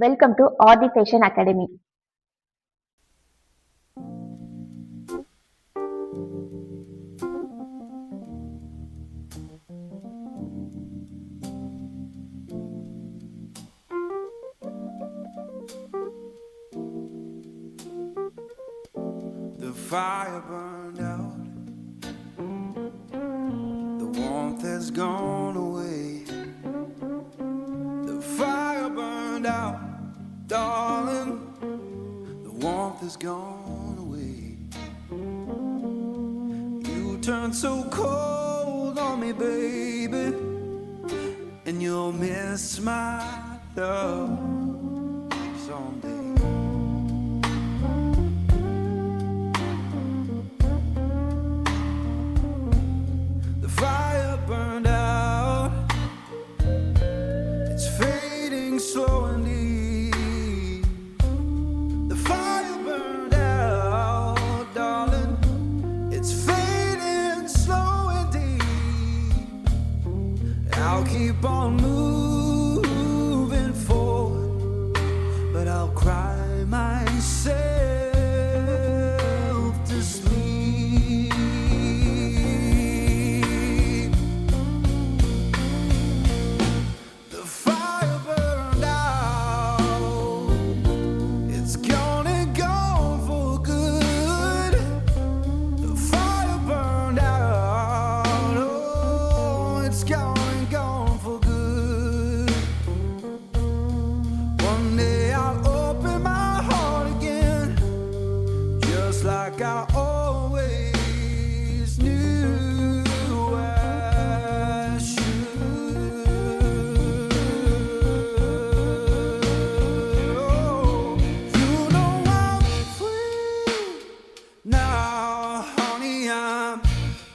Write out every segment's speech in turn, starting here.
Welcome to Audi Fashion Academy. The fire burned out, the warmth has gone away. The fire burned out, darling, the warmth has gone away. You turned so cold on me, baby, and you'll miss my love someday. The fire burned out, it's fading slow and deep. The fire burned out, darling, it's fading slow and deep. I'll keep on moving forward, but I'll cry myself to sleep. The fire burned out, it's gone and gone for good. The fire burned out, oh, it's gone and gone for good. One day I'll open my heart again, just like I always knew I should. Oh, you know I'm free now, honey, I'm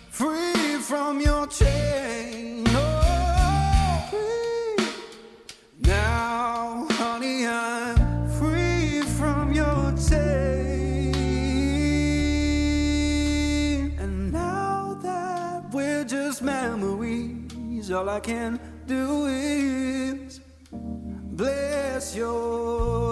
free from your chain. Oh, free now, honey, I'm free from your chain. And now that we're just memories, all I can do is bless your